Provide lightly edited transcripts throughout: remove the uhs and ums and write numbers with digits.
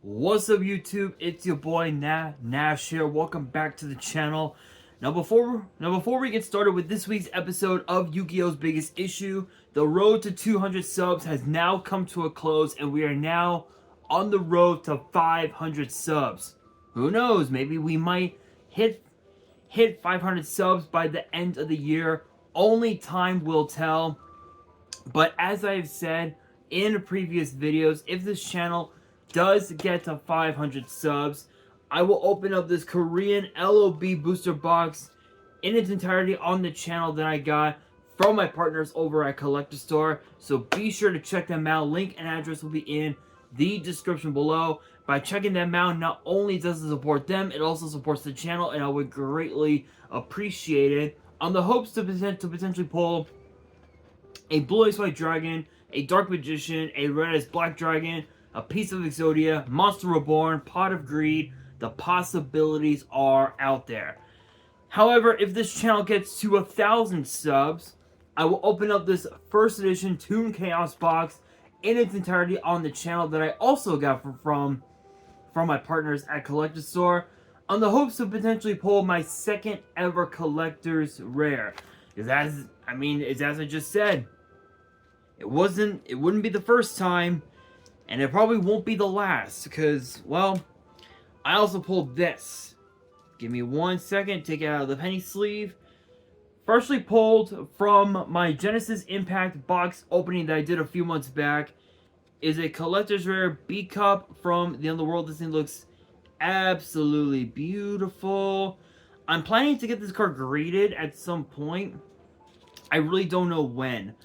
What's up, YouTube? It's your boy Nash here. Welcome back to the channel. Now before we get started with this week's episode of Yu-Gi-Oh's Biggest Issue, the road to 200 subs has now come to a close, and we are now on the road to 500 subs. Who knows? Maybe we might hit 500 subs by the end of the year. Only time will tell. But as I've said in previous videos, if this channel does get to 500 subs, I will open up this Korean LOB booster box in its entirety on the channel that I got from my partners over at Collector Store. So be sure to check them out. Link and address will be in the description below. By checking them out, not only does it support them, it also supports the channel, and I would greatly appreciate it. On the hopes to potentially pull a Blue Eyes White Dragon, a Dark Magician, a Red Eyes Black Dragon, a Piece of Exodia, Monster Reborn, Pot of Greed. The possibilities are out there. However, if this channel gets to 1,000 subs, I will open up this first edition Toon Chaos box in its entirety on the channel that I also got from my partners at Collector Store, on the hopes to potentially pull my second ever collector's rare. As I just said, it wouldn't be the first time, and it probably won't be the last, because, well, I also pulled this. Give me 1 second, take it out of the penny sleeve. Freshly pulled from my Genesis Impact box opening that I did a few months back is a collector's rare B-Cup from the Underworld. This thing looks absolutely beautiful. I'm planning to get this card graded at some point. I really don't know when.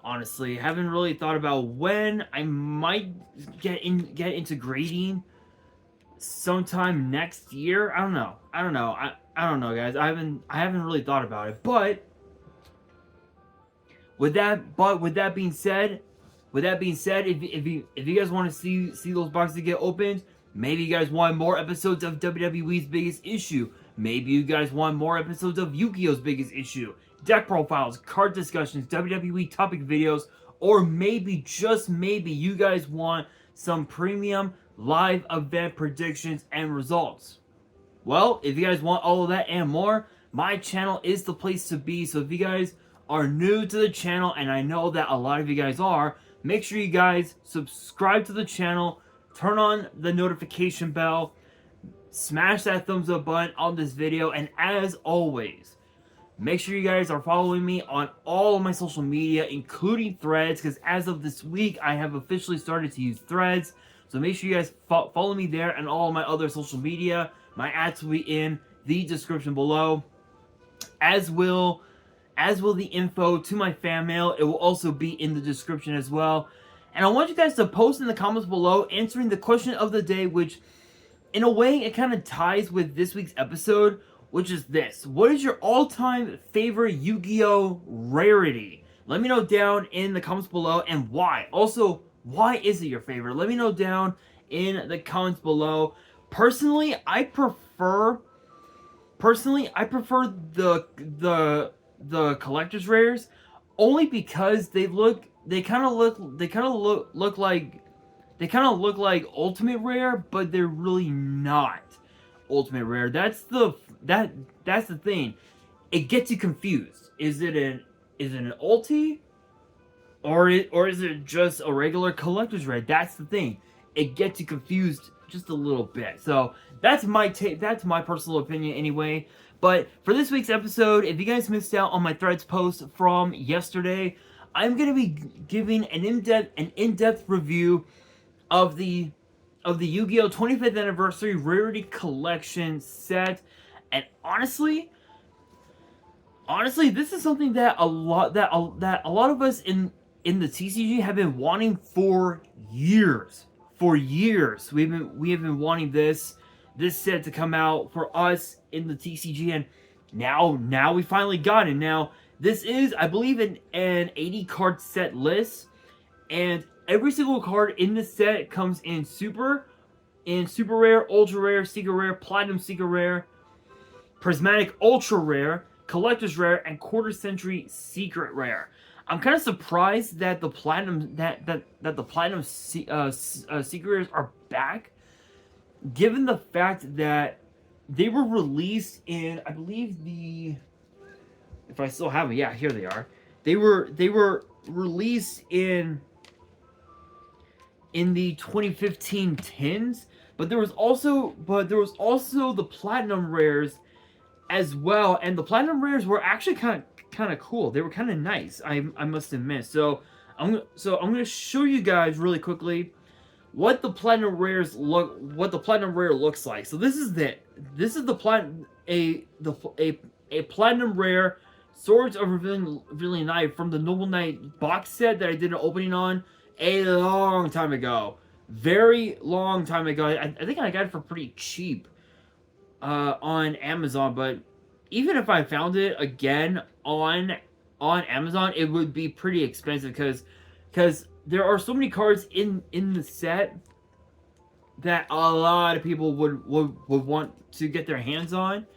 Honestly, haven't really thought about when. I might get into grading sometime next year. I don't know. I don't know, guys. I haven't really thought about it. But with that being said, if you guys want to see those boxes get opened, maybe you guys want more episodes of WWE's Biggest Issue. Maybe you guys want more episodes of Yu-Gi-Oh's Biggest Issue, deck profiles, card discussions, WWE topic videos, or maybe, just maybe, you guys want some premium live event predictions and results. Well, if you guys want all of that and more, my channel is the place to be. So if you guys are new to the channel, and I know that a lot of you guys are, make sure you guys subscribe to the channel, turn on the notification bell, smash that thumbs up button on this video, and as always, make sure you guys are following me on all of my social media, including Threads, because as of this week, I have officially started to use Threads. So make sure you guys follow me there and all of my other social media. My ads will be in the description below, as will the info to my fan mail. It will also be in the description as well. And I want you guys to post in the comments below answering the question of the day, which in a way it kind of ties with this week's episode, which is this: what is your all-time favorite Yu-Gi-Oh rarity? Let me know down in the comments below, and why. Also, why is it your favorite? Let me know down in the comments below. Personally, I prefer the collector's rares, only because they kind of look like ultimate rare, but they're really not ultimate rare. That's the thing. It gets you confused. Is it an ulti? Or is it just a regular collector's rare? That's the thing. It gets you confused just a little bit. So that's my personal opinion anyway. But for this week's episode, if you guys missed out on my Threads post from yesterday, I'm gonna be giving an in-depth review of the Yu-Gi-Oh 25th Anniversary Rarity Collection set. And honestly, this is something that a lot of us in the TCG have been wanting for years. For years, we have been wanting this set to come out for us in the TCG, and now we finally got it. Now, this is, I believe, an 80 card set list, and every single card in this set comes in super rare, ultra rare, secret rare, platinum secret rare, prismatic ultra rare, collector's rare, and quarter century secret rare. I'm kind of surprised that the platinum secret rares are back given the fact that they were released in, I believe if I still have them, yeah, here they are. They were released in the 2015 tins, but there was also the platinum rares as well, and the platinum rares were actually kind of cool. They were kind of nice. I must admit. So I'm gonna show you guys really quickly what the platinum rare looks like. So this is the platinum rare Swords of Revealing Knight from the Noble Knight box set that I did an opening on a long time ago. Very long time ago. I think I got it for pretty cheap on Amazon, but even if I found it again on Amazon, it would be pretty expensive because there are so many cards in the set that a lot of people would want to get their hands on,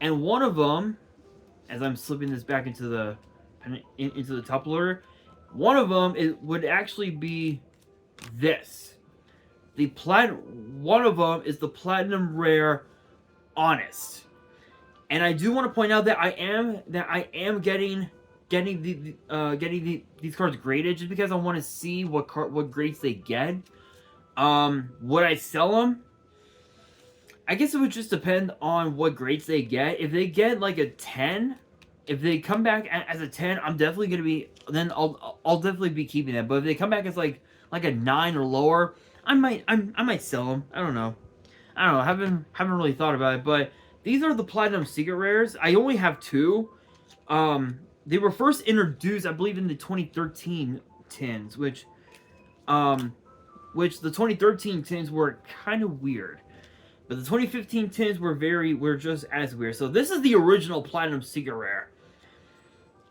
and one of them, as I'm slipping this back into the top loader, one of them would actually be this. One of them is the platinum rare Honest, and I do want to point out that I am getting these cards graded just because I want to see what grades they get. Would I sell them? I guess it would just depend on what grades they get. If they get like a 10, if they come back as a 10, I'm definitely gonna be. Then I'll definitely be keeping them. But if they come back as like a 9 or lower, I might sell them. I don't know. Haven't really thought about it. But these are the Platinum Secret Rares. I only have 2. They were first introduced, I believe, in the 2013 tins, which the 2013 tins were kind of weird. But the 2015 tins were just as weird. So this is the original Platinum Secret Rare.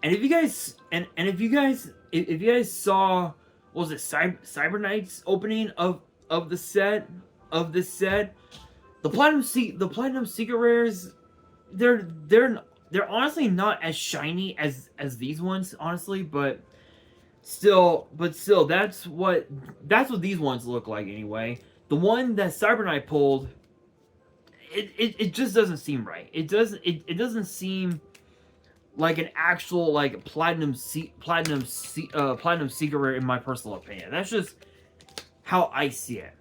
And if you guys saw, what was it, Cyber Knight's opening of this set, the Platinum Secret Rares, they're honestly not as shiny as these ones, honestly, but still that's what these ones look like anyway. The one that Cyber Knight pulled, it just doesn't seem right. It doesn't seem like an actual like platinum secret rare in my personal opinion. That's just how I see it.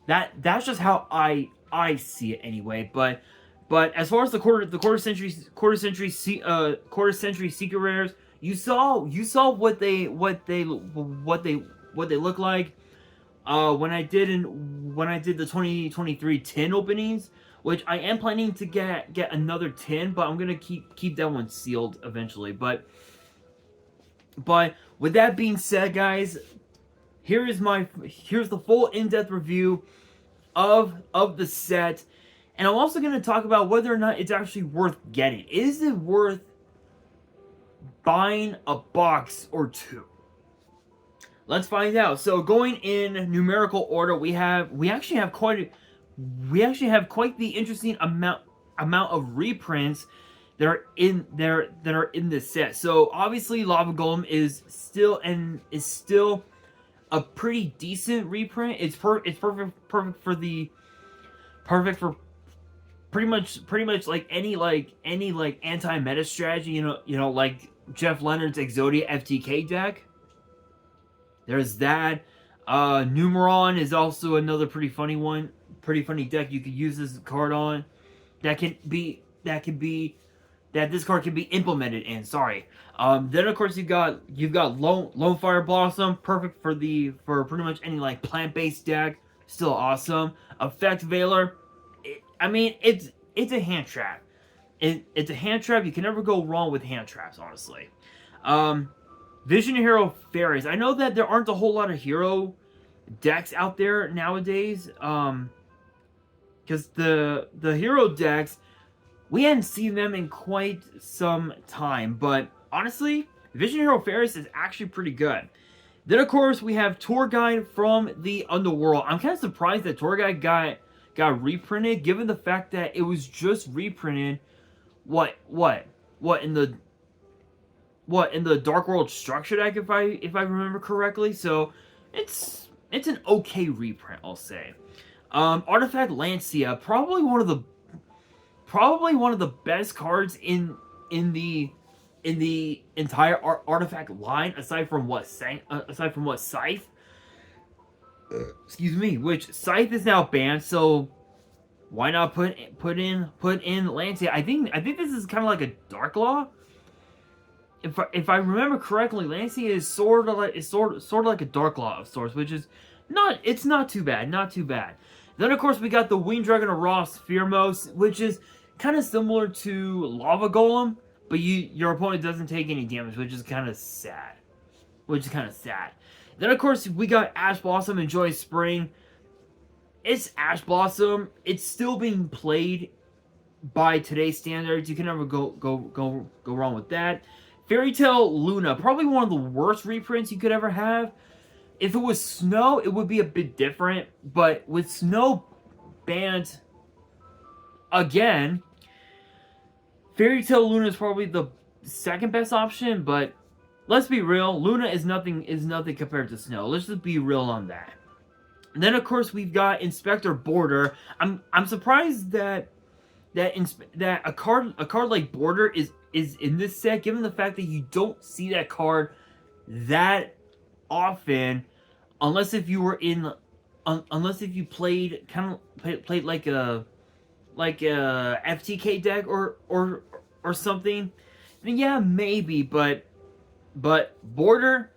That's just how I see it anyway. But as far as the quarter century secret rares, you saw what they look like. When I did the 2023 tin openings, which I am planning to get another tin, but I'm gonna keep that one sealed eventually. But with that being said, guys, here's the full in-depth review of the set, and I'm also gonna talk about whether or not it's actually worth getting. Is it worth buying a box or 2? Let's find out. So going in numerical order, we actually have quite the interesting amount of reprints that are in this set. So obviously Lava Golem is still a pretty decent reprint. It's perfect for pretty much like any anti-meta strategy, you know like Jeff Leonard's Exodia FTK deck. There's that. Numeron is also another pretty funny deck you could use this card on. That this card can be implemented in. Sorry. Then of course you've got Lone Fire Blossom, perfect for pretty much any like plant-based deck. Still awesome. Effect Veiler. It's a hand trap. It's a hand trap. You can never go wrong with hand traps, honestly. Vision Hero Fairies. I know that there aren't a whole lot of hero decks out there nowadays. Because the hero decks, we hadn't seen them in quite some time. But honestly, Vision Hero Fairies is actually pretty good. Then of course we have Tour Guide from the Underworld. I'm kind of surprised that Tour Guide got reprinted, given the fact that it was just reprinted. What in the Dark World Structure deck, if I remember correctly. So it's it's an okay reprint, I'll say. Artifact Lancia, probably one of the best cards in the entire Artifact line, aside from what Scythe. Excuse me, which Scythe is now banned, so why not put in Lancia? I think this is kind of like a Dark Law. If I remember correctly, Lancia is sort of like a Dark Law of sorts, which is not too bad, not too bad. Then of course we got the Winged Dragon of Ross Fearmos, which is kind of similar to Lava Golem, but your opponent doesn't take any damage, which is kind of sad. Then of course we got Ash Blossom and Joy Spring. It's Ash Blossom. It's still being played by today's standards. You can never go wrong with that. Fairy Tale Luna, probably one of the worst reprints you could ever have. If it was Snow, it would be a bit different, but with Snow banned again, Fairy Tale Luna is probably the second best option, but let's be real, Luna is nothing compared to Snow. Let's just be real on that. And then of course we've got Inspector Border. I'm surprised that a card like Border is in this set, given the fact that you don't see that card that often, unless if you played like a FTK deck or something. Then yeah, maybe, but Border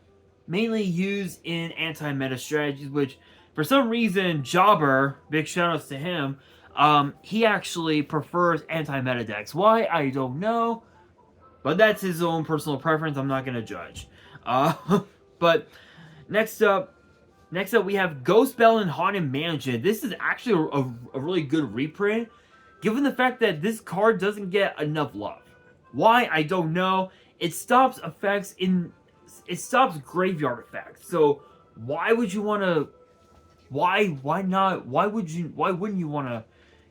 mainly used in anti-meta strategies, which for some reason Jobber, big shoutouts to him, he actually prefers anti-meta decks. Why? I don't know. But that's his own personal preference. I'm not going to judge. But next up we have Ghost Bell and Haunted Mansion. This is actually a really good reprint, given the fact that this card doesn't get enough love. Why? I don't know. It stops graveyard effects. So why would you want to? Why not? Why wouldn't you want to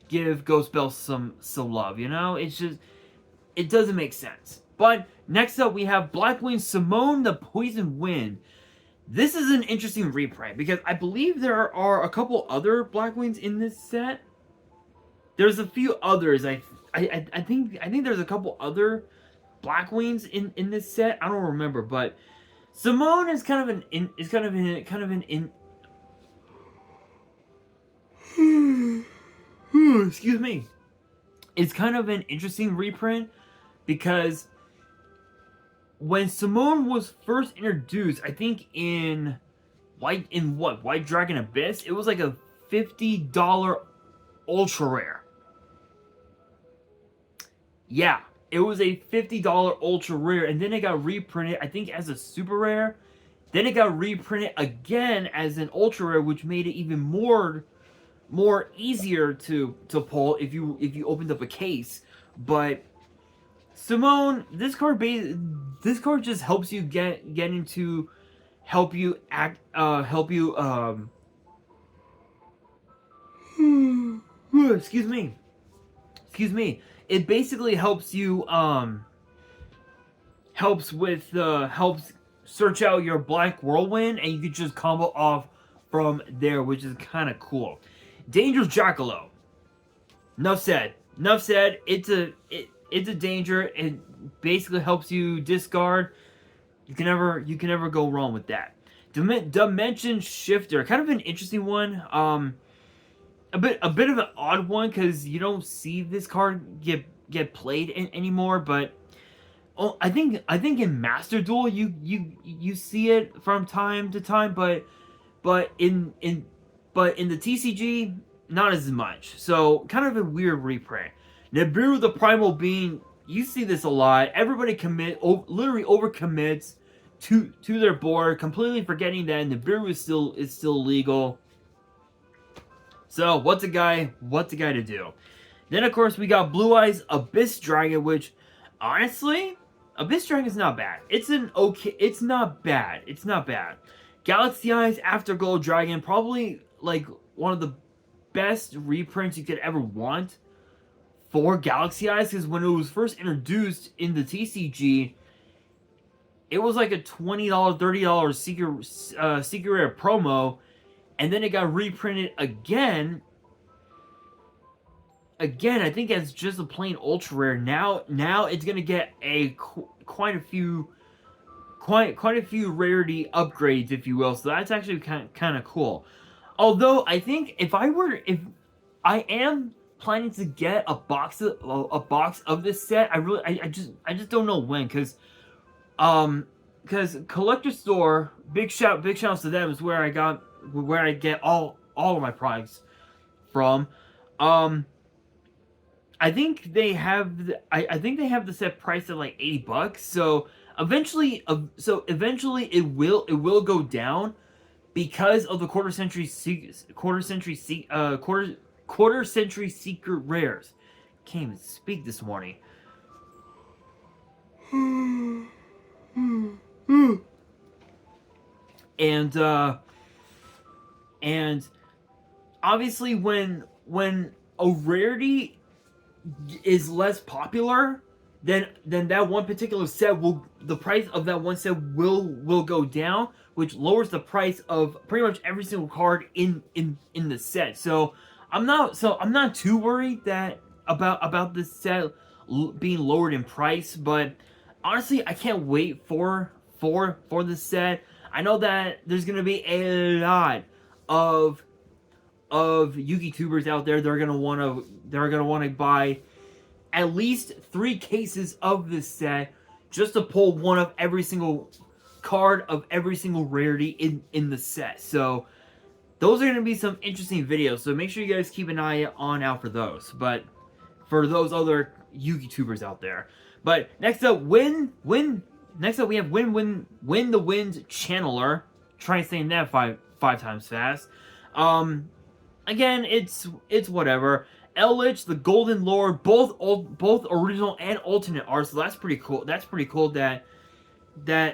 give Ghost Bell some love? You know, it doesn't make sense. But next up we have Blackwing Simone the Poison Wind. This is an interesting reprint because I believe there are a couple other Blackwings in this set. There's a few others. I think there's a couple other Blackwings in this set. I don't remember, but Simone is kind of excuse me. It's kind of an interesting reprint because when Simone was first introduced, I think in White Dragon Abyss, it was like a $50 ultra rare. Yeah, it was a $50 ultra rare, and then it got reprinted, I think, as a super rare. Then it got reprinted again as an ultra rare, which made it even more easier to pull if you opened up a case. But Simone, this card just helps you get into, excuse me. It basically helps you helps search out your Black Whirlwind, and you can just combo off from there, which is kind of cool. Dangerous Jackalope. Enough said. It's a danger. It basically helps you discard. You can never go wrong with that. Dimension Shifter, kind of an interesting one. A bit of an odd one because you don't see this card get played anymore. But I think in Master Duel you see it from time to time, but in the TCG not as much. So kind of a weird reprint. Nibiru the Primal Being, you see this a lot. Everybody literally overcommits to their board, completely forgetting that Nibiru is still legal. So what's a guy to do? Then of course we got Blue Eyes Abyss Dragon, which honestly, Abyss Dragon is not bad. It's not bad. Galaxy Eyes Afterglow Dragon, probably like one of the best reprints you could ever want for Galaxy Eyes, because when it was first introduced in the TCG, it was like a $20, $30 secret rare promo, and then it got reprinted again. Again, I think as just a plain ultra rare. Now it's gonna get quite a few rarity upgrades, if you will. So that's actually kind of cool. Although I think if I am planning to get a box of this set, I just don't know when, because Collector Store, big shouts to them, is where I get all of my products from. I think they have the set priced at like $80. So eventually it will go down because of the quarter century secret rares. Can't even speak this morning. And obviously when a rarity is less popular, then that one particular set the price of that one set will go down, which lowers the price of pretty much every single card in the set. So I'm not too worried about this set being lowered in price, but honestly, I can't wait for this set. I know that there's gonna be a lot of Yu-Gi tubers out there. They're gonna wanna buy at least 3 cases of this set just to pull one of every single card of every single rarity in the set. So those are gonna be some interesting videos. So make sure you guys keep an eye out for those. But for those other Yu-Gi tubers out there. But next up, we have Win the Wind Channeler. Try saying that five times fast. Again, it's whatever. Eldritch, the Golden Lord, both original and alternate art, so that's pretty cool. That's pretty cool that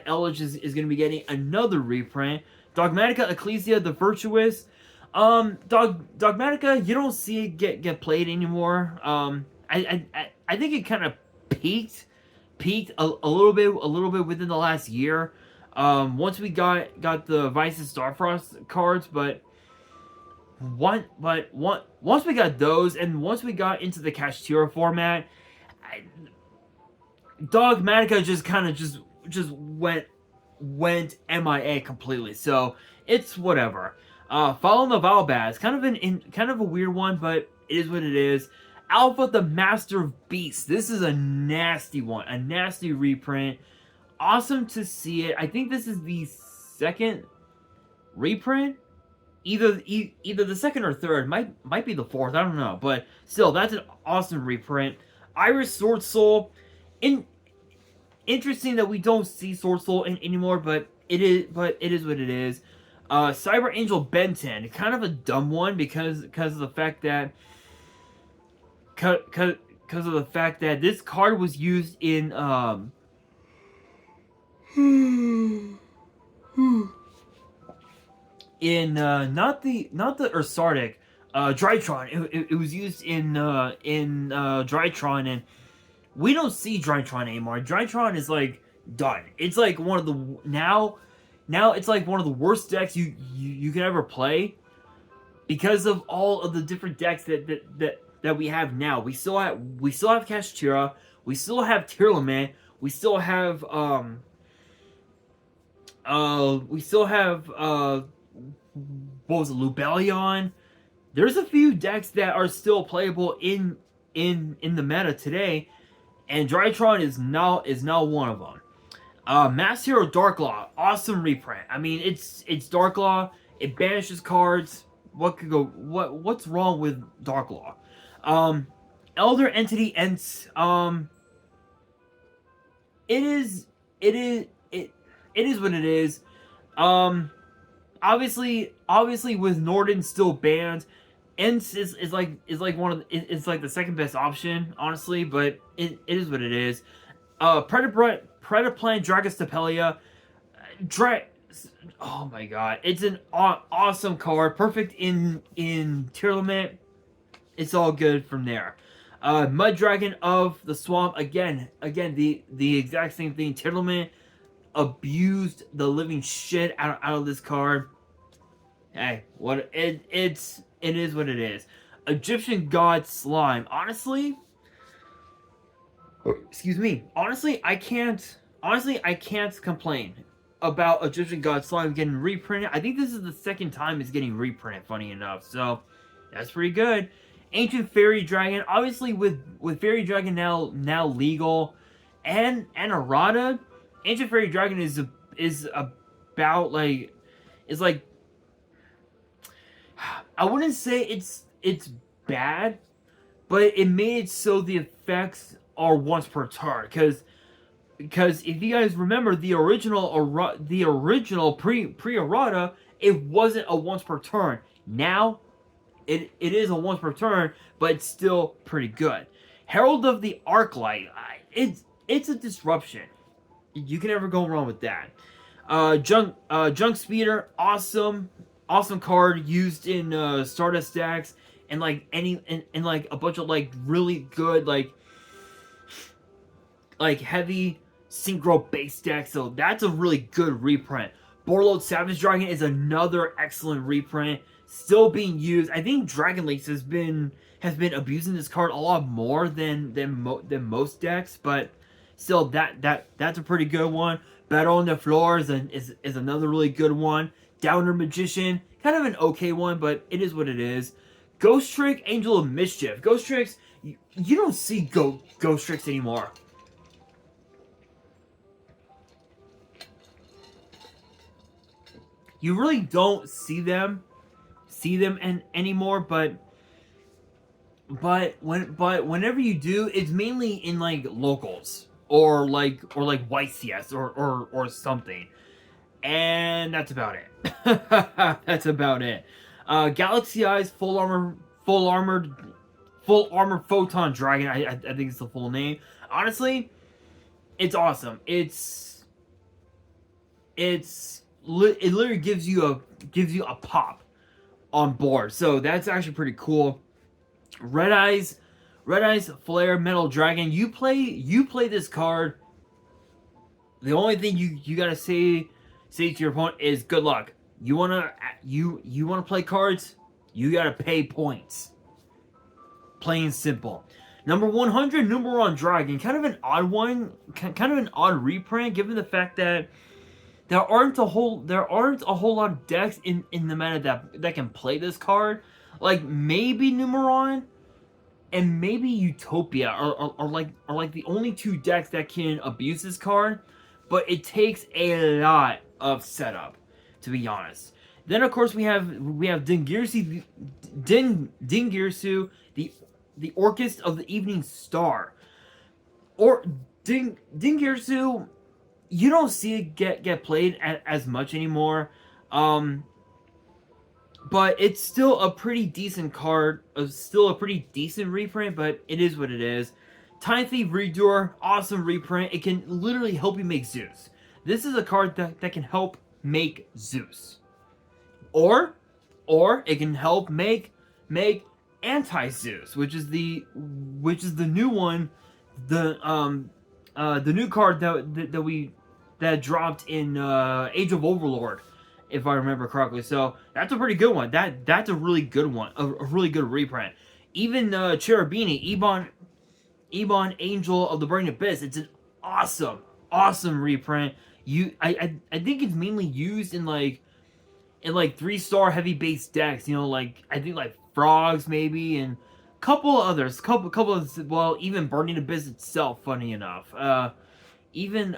Eldritch is going to be getting another reprint. Dogmatica, Ecclesia, the Virtuous. Dogmatica, you don't see it get played anymore. I think it kind of peaked a little bit within the last year. Once we got the Vices Starfrost cards, but once we got those, and once we got into the Kashtira format, Dogmatica just kind of just went MIA completely. So it's whatever. Following the Valbaz, kind of a weird one, but it is what it is. Alpha, the Master of Beasts. This is a nasty one, a nasty reprint. Awesome to see it. I think this is the second reprint. Either the second or third, might be the fourth, I don't know, but still, that's an awesome reprint. Iris Sword Soul, interesting that we don't see Sword Soul anymore, but it is what it is. Cyber Angel Benton, kind of a dumb one because of the fact that this card was used in not the Ursardic, Drytron. It was used in Drytron, and we don't see Drytron anymore. Drytron is like done. It's like one of the now it's like one of the worst decks you can ever play because of all of the different decks that we have now. We still have Kashtira, we still have Tearlament, we still have what was it, Lubellion? There's a few decks that are still playable in the meta today, and Drytron is now one of them. Mass Hero Darklaw, awesome reprint. I mean, it's Darklaw. It banishes cards. What's wrong with Darklaw? Elder Entity Ents. It is what it is. Obviously with Norden still banned, Ents is like the second best option, honestly, but it is what it is. Predaplan Dragostapelia. Oh my god, it's an awesome card, perfect in Tearlament. It's all good from there. Mud Dragon of the Swamp, again the exact same thing. Tearlament abused the living shit out of this card. Hey, what it is what it is. Egyptian god slime. Honestly, excuse me. Honestly, I can't. Honestly, I can't complain about Egyptian god slime getting reprinted. I think this is the second time it's getting reprinted. Funny enough, so that's pretty good. Ancient fairy dragon. Obviously, with fairy dragon now legal, and errata, ancient fairy dragon is about like is like I wouldn't say it's bad, but it made it so the effects are once per turn. Because if you guys remember the original pre errata, it wasn't a once per turn. Now it is a once per turn, but it's still pretty good. Herald of the Arclight, it's a disruption. You can never go wrong with that. Junk Speeder, awesome card used in Stardust stacks and like and like a bunch of like really good like heavy synchro base stacks. So that's a really good reprint. Borlode Savage Dragon is another excellent reprint, still being used. I think Dragon Leaks has been abusing this card a lot more than most decks, but still that's a pretty good one. Battle on the Floor is another really good one. Downer Magician, kind of an okay one, but it is what it is. Ghost Trick, Angel of Mischief. Ghost Tricks, you don't see Ghost Tricks anymore. You really don't see them anymore, but whenever you do, it's mainly in like locals or like YCS or something. And that's about it. That's about it. Galaxy Eyes, full armored photon dragon. I think it's the full name. Honestly, it's awesome. It literally gives you a pop on board. So that's actually pretty cool. Red Eyes Flare Metal Dragon. You play this card. The only thing you gotta say to your opponent is good luck. You wanna play cards, you gotta pay points. Plain and simple. Number 100, Numeron Dragon. Kind of an odd one, kind of an odd reprint, given the fact that there aren't a whole lot of decks in the meta that can play this card. Like maybe Numeron and maybe Utopia are like the only two decks that can abuse this card, but it takes a lot of setup, to be honest. Then of course we have Dingirsu, the Orchest of the Evening Star. Or Dingirsu, you don't see it get played as much anymore. But it's still a pretty decent card, still a pretty decent reprint, but it is what it is. Time Thief Redoer, awesome reprint. It can literally help you make Zeus. This is a card that can help make Zeus. Or it can help make Anti-Zeus, which is the new one, the new card that dropped in Age of Overlord, if I remember correctly. So that's a pretty good one. That's a really good one, a really good reprint. Even Cherubini, Ebon Angel of the Burning Abyss. It's an awesome reprint. I think it's mainly used in like 3-star heavy base decks. You know, like I think like Frogs maybe, and couple of others, couple of, well, even Burning Abyss itself. Funny enough, even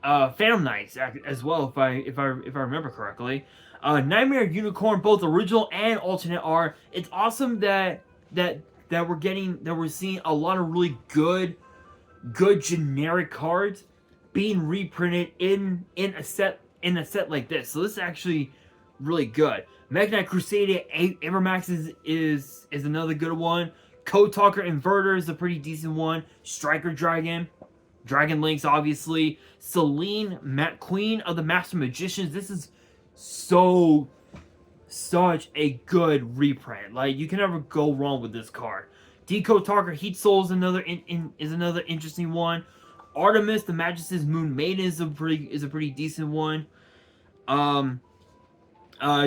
Phantom Knights as well, if I remember correctly. Nightmare Unicorn, both original and alternate art. It's awesome that we're seeing a lot of really good generic cards being reprinted in a set like this. So this is actually really good. Mech Knight Crusader Avermax is another good one. Code Talker Inverter is a pretty decent one. Striker Dragon Links, obviously. Celine, Queen of the Master Magicians. This is such a good reprint. Like, you can never go wrong with this card. Decode Talker Heat Soul is another interesting one. Artemis, the Magus' Moon Maiden is a pretty decent one.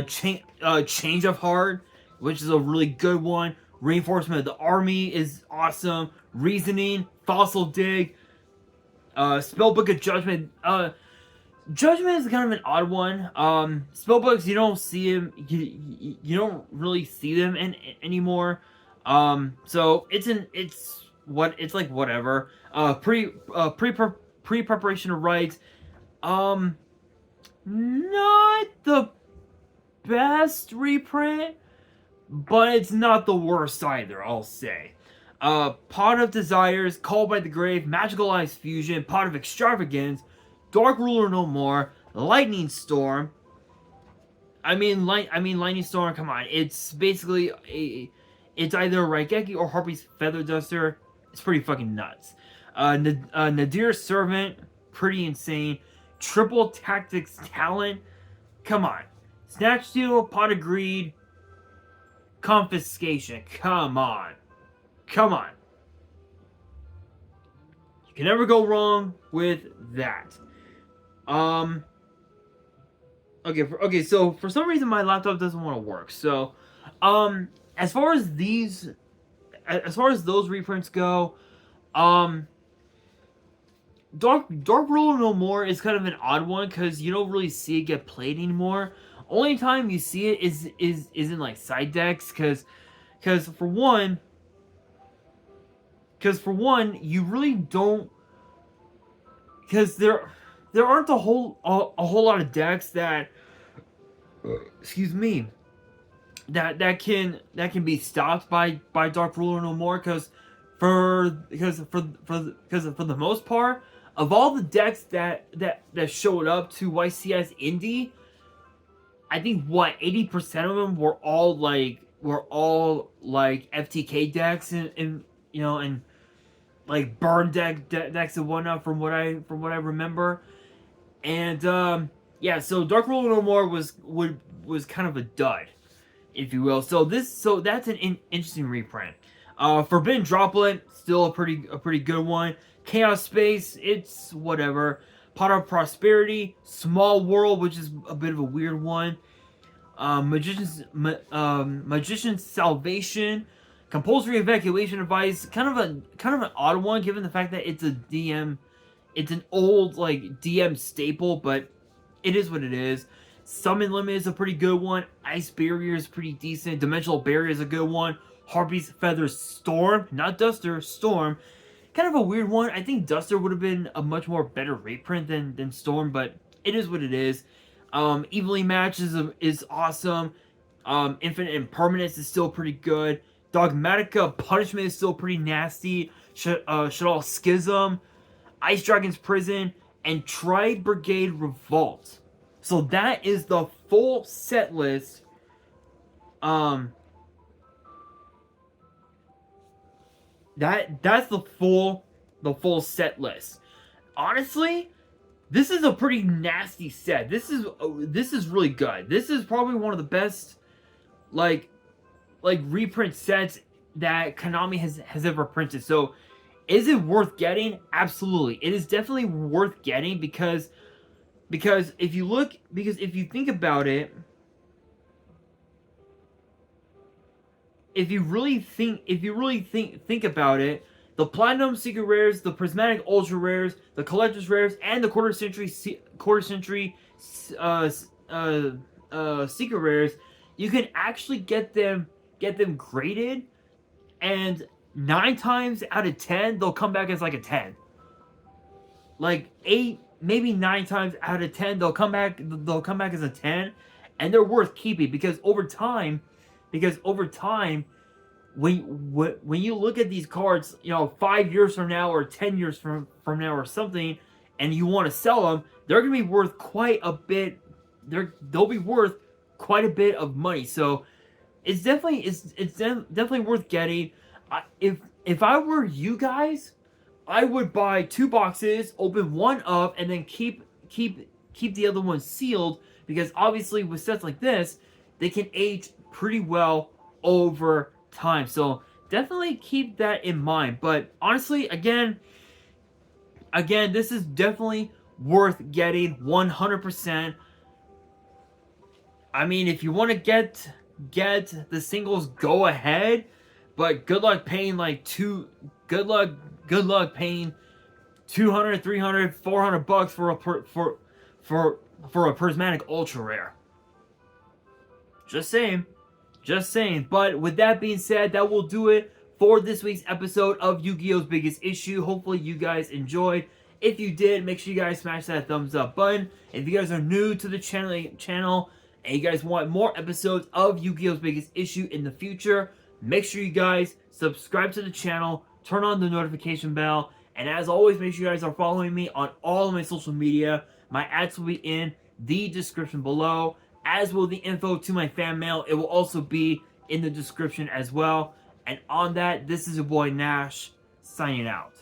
Change of Heart, which is a really good one. Reinforcement of the Army is awesome. Reasoning, Fossil Dig, Spellbook of Judgment. Judgment is kind of an odd one. Spellbooks, you don't see him. You don't really see them anymore. So it's like whatever. Pre preparation of rights. Not the best reprint, but it's not the worst either, I'll say. Pot of Desires, Called by the Grave, Magical Eyes Fusion, Pot of Extravagance, Dark Ruler No More, Lightning Storm. Lightning Storm, come on. It's basically it's either a Raigeki or Harpy's Feather Duster. It's pretty fucking nuts. Nadir's Servant, pretty insane. Triple Tactics Talent, come on. Snatch Steal, Pot of Greed, Confiscation, come on. Come on. You can never go wrong with that. Okay, so for some reason my laptop doesn't want to work. So, as far as those reprints go, Dark Ruler No More is kind of an odd one because you don't really see it get played anymore. Only time you see it is in like side decks because for one you really don't, because there aren't a whole lot of decks that excuse me that can be stopped by Dark Ruler No More because for the most part, of all the decks that showed up to YCS Indie, I think 80% of them were all like FTK decks and like burn decks and whatnot from what I remember. And yeah, so Dark Ruler No More was kind of a dud, if you will. So that's an interesting reprint. Forbidden Droplet, still a pretty good one. Chaos Space, it's whatever. Pot of Prosperity, Small World, which is a bit of a weird one. Magician's Salvation, Compulsory Evacuation Advice, kind of an odd one given the fact that it's a DM, it's an old like DM staple, but it is what it is. Summon Limit is a pretty good one. Ice Barrier is pretty decent. Dimensional Barrier is a good one. Harpy's Feather Storm, not Duster, Storm. Kind of a weird one. I think Duster would have been a much more better reprint than Storm, but it is what it is. Evenly Match is awesome. Infinite Impermanence is still pretty good. Dogmatica Punishment is still pretty nasty. Shadal Schism, Ice Dragon's Prison, and Tri Brigade Revolt. So that is the full set list. That's the full set list. Honestly, this is a pretty nasty set. This is really good. This is probably one of the best like reprint sets that Konami has ever printed. So is it worth getting? Absolutely. It is definitely worth getting because if you think about it, if you really think about it, the Platinum Secret Rares, the Prismatic Ultra Rares, the Collector's Rares, and the Quarter Century Secret Rares, you can actually get them graded, and 9 times out of 10 they'll come back as like a 10. Like 8, maybe 9 times out of 10 they'll come back as a 10, and they're worth keeping because over time, when you look at these cards, 5 years from now or 10 years from now or something, and you want to sell them, they're going to be worth quite a bit. They'll be worth quite a bit of money. So it's definitely worth getting. If I were you guys, I would buy 2 boxes, open one up, and then keep the other one sealed, because obviously with sets like this, they can age pretty well over time. So definitely keep that in mind. But honestly, again, this is definitely worth getting 100%. I mean, if you want to get the singles, go ahead, but good luck paying good luck paying 200, 300, 400 bucks for a prismatic ultra rare. Just saying. Just saying. But with that being said, that will do it for this week's episode of Yu-Gi-Oh's Biggest Issue. Hopefully you guys enjoyed. If you did, make sure you guys smash that thumbs up button. If you guys are new to the channel and you guys want more episodes of Yu-Gi-Oh's Biggest Issue in the future, make sure you guys subscribe to the channel, turn on the notification bell, and as always, make sure you guys are following me on all of my social media. My ads will be in the description below, as will the info to my fan mail. It will also be in the description as well. And on that, this is your boy Nash, signing out.